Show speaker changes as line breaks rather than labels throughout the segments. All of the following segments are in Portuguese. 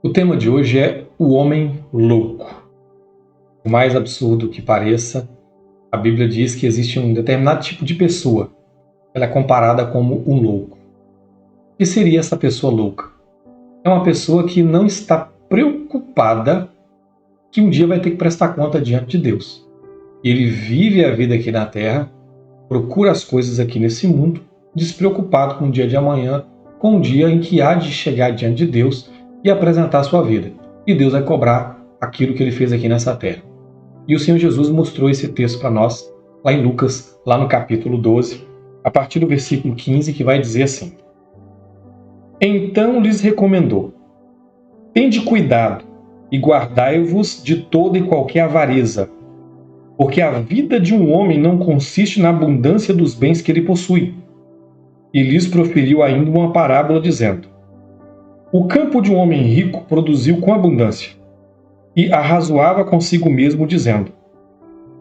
O tema de hoje é o homem louco. Por mais absurdo que pareça, a Bíblia diz que existe um determinado tipo de pessoa. Ela é comparada como um louco. O que seria essa pessoa louca? É uma pessoa que não está preocupada que um dia vai ter que prestar conta diante de Deus. Ele vive a vida aqui na Terra, procura as coisas aqui nesse mundo, despreocupado com o dia de amanhã, com o dia em que há de chegar diante de Deus e apresentar a sua vida. E Deus vai cobrar aquilo que ele fez aqui nessa terra. E o Senhor Jesus mostrou esse texto para nós, lá em Lucas, lá no capítulo 12, a partir do versículo 15, que vai dizer assim: Então lhes recomendou: Tende cuidado e guardai-vos de toda e qualquer avareza, porque a vida de um homem não consiste na abundância dos bens que ele possui. E lhes proferiu ainda uma parábola, dizendo: O campo de um homem rico produziu com abundância, e arrazoava consigo mesmo, dizendo: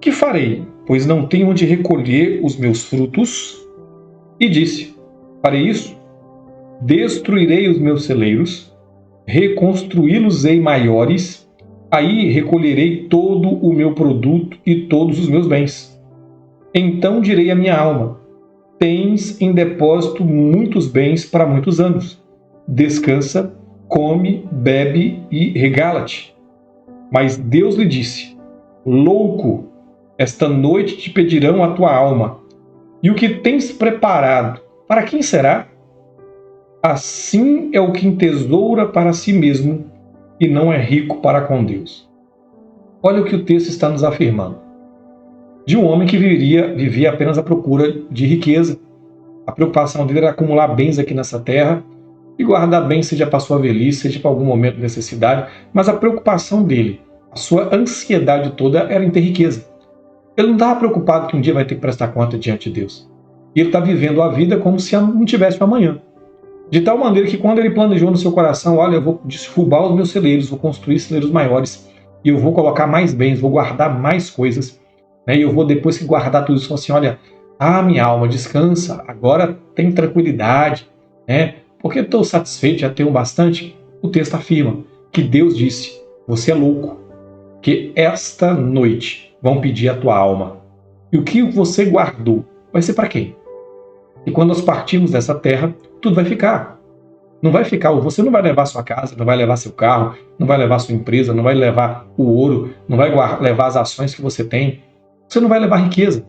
Que farei, pois não tenho onde recolher os meus frutos? E disse: Farei isso: destruirei os meus celeiros, reconstruí-los-ei maiores, aí recolherei todo o meu produto e todos os meus bens. Então direi à minha alma: Tens em depósito muitos bens para muitos anos. Descansa, come, bebe e regala-te. Mas Deus lhe disse: Louco, esta noite te pedirão a tua alma. E o que tens preparado, para quem será? Assim é o que entesoura para si mesmo e não é rico para com Deus. Olha o que o texto está nos afirmando. De um homem que vivia apenas à procura de riqueza. A preocupação dele era acumular bens aqui nessa terra e guardar bens, seja para sua velhice, seja para algum momento de necessidade, mas a preocupação dele, a sua ansiedade toda era em ter riqueza. Ele não estava preocupado que um dia vai ter que prestar conta diante de Deus. E ele está vivendo a vida como se não tivesse um amanhã. De tal maneira que quando ele planejou no seu coração: olha, eu vou derrubar os meus celeiros, vou construir celeiros maiores, e eu vou colocar mais bens, vou guardar mais coisas, né? E eu vou, depois que guardar tudo isso, assim: olha, minha alma, descansa, agora tem tranquilidade, né? Porque estou satisfeito, já tenho bastante. O texto afirma que Deus disse: você é louco, que esta noite vão pedir a tua alma. E o que você guardou vai ser para quem? E quando nós partirmos dessa terra, tudo vai ficar. Não vai ficar, você não vai levar sua casa, não vai levar seu carro, não vai levar sua empresa, não vai levar o ouro, não vai levar as ações que você tem. Você não vai levar riqueza.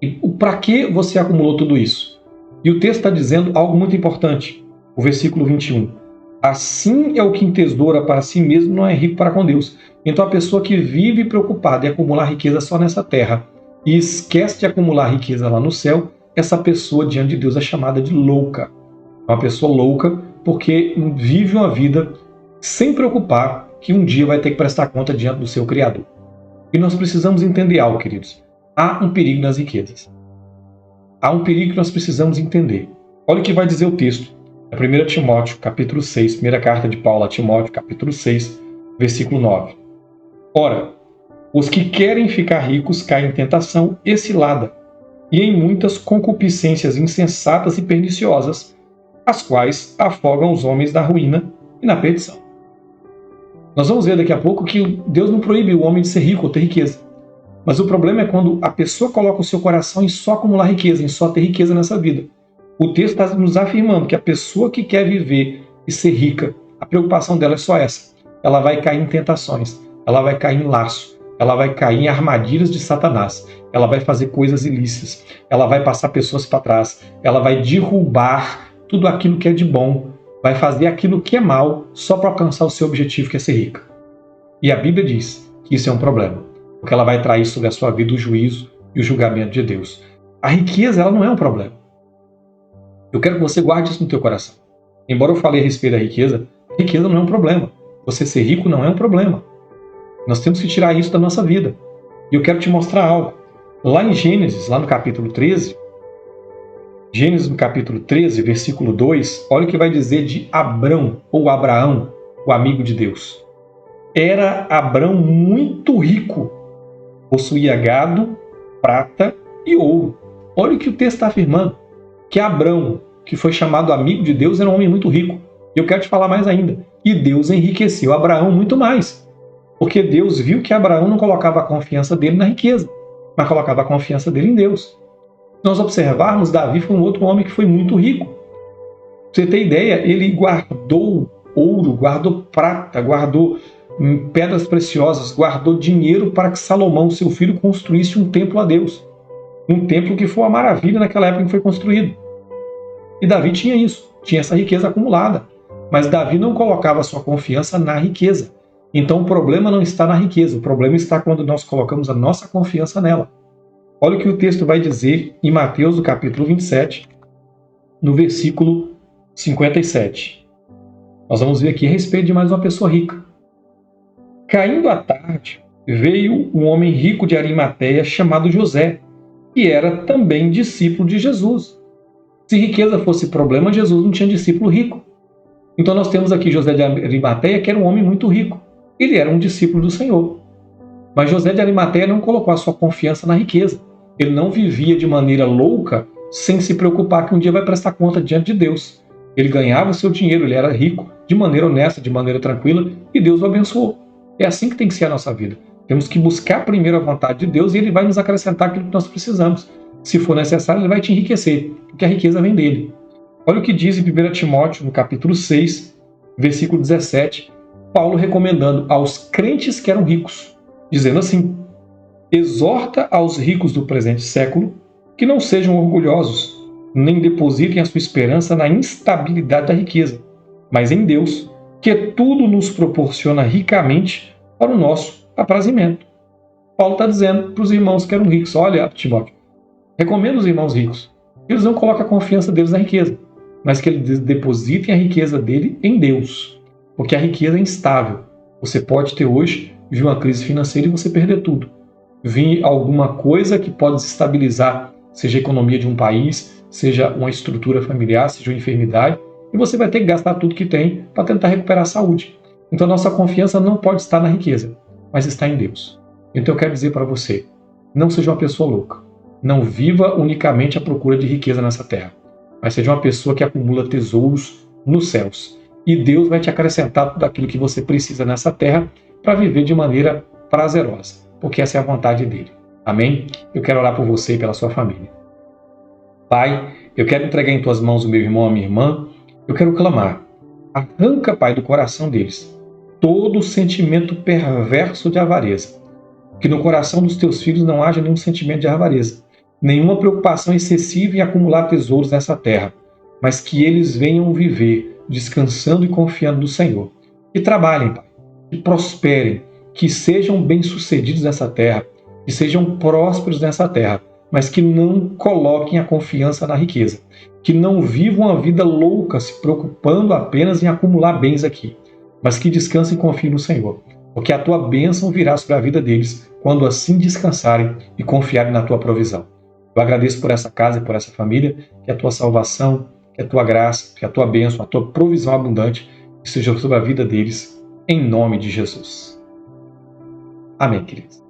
E para que você acumulou tudo isso? E o texto está dizendo algo muito importante. O versículo 21. Assim é o que entesoura para si mesmo, não é rico para com Deus. Então a pessoa que vive preocupada em acumular riqueza só nessa terra e esquece de acumular riqueza lá no céu, essa pessoa diante de Deus é chamada de louca. É uma pessoa louca porque vive uma vida sem preocupar que um dia vai ter que prestar conta diante do seu Criador. E nós precisamos entender algo, queridos. Há um perigo nas riquezas. Há um perigo que nós precisamos entender. Olha o que vai dizer o texto. É 1 Timóteo, capítulo 6, primeira carta de Paulo a Timóteo, capítulo 6, versículo 9. Ora, os que querem ficar ricos caem em tentação e cilada, e em muitas concupiscências insensatas e perniciosas, as quais afogam os homens na ruína e na perdição. Nós vamos ver daqui a pouco que Deus não proíbe o homem de ser rico ou ter riqueza. Mas o problema é quando a pessoa coloca o seu coração em só acumular riqueza, em só ter riqueza nessa vida. O texto está nos afirmando que a pessoa que quer viver e ser rica, a preocupação dela é só essa. Ela vai cair em tentações, ela vai cair em laço, ela vai cair em armadilhas de Satanás, ela vai fazer coisas ilícitas, ela vai passar pessoas para trás, ela vai derrubar tudo aquilo que é de bom, vai fazer aquilo que é mal só para alcançar o seu objetivo, que é ser rica. E a Bíblia diz que isso é um problema, porque ela vai trair sobre a sua vida o juízo e o julgamento de Deus. A riqueza, ela não é um problema. Eu quero que você guarde isso no teu coração. Embora eu falei a respeito da riqueza não é um problema. Você ser rico não é um problema. Nós temos que tirar isso da nossa vida. E eu quero te mostrar algo. Lá em Gênesis, lá no capítulo 13, Gênesis no capítulo 13, versículo 2, olha o que vai dizer de Abrão, ou Abraão, o amigo de Deus. Era Abrão muito rico, possuía gado, prata e ouro. Olha o que o texto está afirmando, que Abrão, que foi chamado amigo de Deus, era um homem muito rico. E eu quero te falar mais ainda. E Deus enriqueceu Abraão muito mais. Porque Deus viu que Abraão não colocava a confiança dele na riqueza, mas colocava a confiança dele em Deus. Se nós observarmos, Davi foi um outro homem que foi muito rico. Pra você ter ideia, ele guardou ouro, guardou prata, guardou pedras preciosas, guardou dinheiro para que Salomão, seu filho, construísse um templo a Deus. Um templo que foi uma maravilha naquela época que foi construído. E Davi tinha isso, tinha essa riqueza acumulada. Mas Davi não colocava sua confiança na riqueza. Então o problema não está na riqueza, o problema está quando nós colocamos a nossa confiança nela. Olha o que o texto vai dizer em Mateus, no capítulo 27, no versículo 57. Nós vamos ver aqui a respeito de mais uma pessoa rica. Caindo a tarde, veio um homem rico de Arimateia chamado José, que era também discípulo de Jesus. Se riqueza fosse problema, Jesus não tinha discípulo rico. Então nós temos aqui José de Arimateia, que era um homem muito rico. Ele era um discípulo do Senhor. Mas José de Arimateia não colocou a sua confiança na riqueza. Ele não vivia de maneira louca, sem se preocupar que um dia vai prestar conta diante de Deus. Ele ganhava o seu dinheiro, ele era rico, de maneira honesta, de maneira tranquila, e Deus o abençoou. É assim que tem que ser a nossa vida. Temos que buscar primeiro a vontade de Deus e Ele vai nos acrescentar aquilo que nós precisamos. Se for necessário, Ele vai te enriquecer, porque a riqueza vem dele. Olha o que diz em 1 Timóteo, no capítulo 6, versículo 17, Paulo recomendando aos crentes que eram ricos, dizendo assim: exorta aos ricos do presente século que não sejam orgulhosos, nem depositem a sua esperança na instabilidade da riqueza, mas em Deus, que tudo nos proporciona ricamente para o nosso aprazimento. Paulo está dizendo para os irmãos que eram ricos: olha, Timóteo, recomendo os irmãos ricos, que eles não coloquem a confiança deles na riqueza, mas que eles depositem a riqueza dele em Deus, porque a riqueza é instável. Você pode ter hoje, vir uma crise financeira e você perder tudo. Vir alguma coisa que pode desestabilizar, seja a economia de um país, seja uma estrutura familiar, seja uma enfermidade, e você vai ter que gastar tudo que tem para tentar recuperar a saúde. Então nossa confiança não pode estar na riqueza, mas está em Deus. Então eu quero dizer para você, não seja uma pessoa louca. Não viva unicamente à procura de riqueza nessa terra, mas seja uma pessoa que acumula tesouros nos céus. E Deus vai te acrescentar tudo aquilo que você precisa nessa terra para viver de maneira prazerosa, porque essa é a vontade dele. Amém? Eu quero orar por você e pela sua família. Pai, eu quero entregar em tuas mãos o meu irmão, a minha irmã. Eu quero clamar. Arranca, Pai, do coração deles todo sentimento perverso de avareza. Que no coração dos teus filhos não haja nenhum sentimento de avareza, nenhuma preocupação excessiva em acumular tesouros nessa terra, mas que eles venham viver descansando e confiando no Senhor. Que trabalhem, Pai, que prosperem, que sejam bem-sucedidos nessa terra, que sejam prósperos nessa terra, mas que não coloquem a confiança na riqueza, que não vivam a vida louca se preocupando apenas em acumular bens aqui, mas que descansem e confiem no Senhor, porque a tua bênção virá sobre a vida deles quando assim descansarem e confiarem na tua provisão. Eu agradeço por essa casa e por essa família, que a tua salvação, que a tua graça, que a tua bênção, a tua provisão abundante seja sobre a vida deles, em nome de Jesus. Amém, queridos.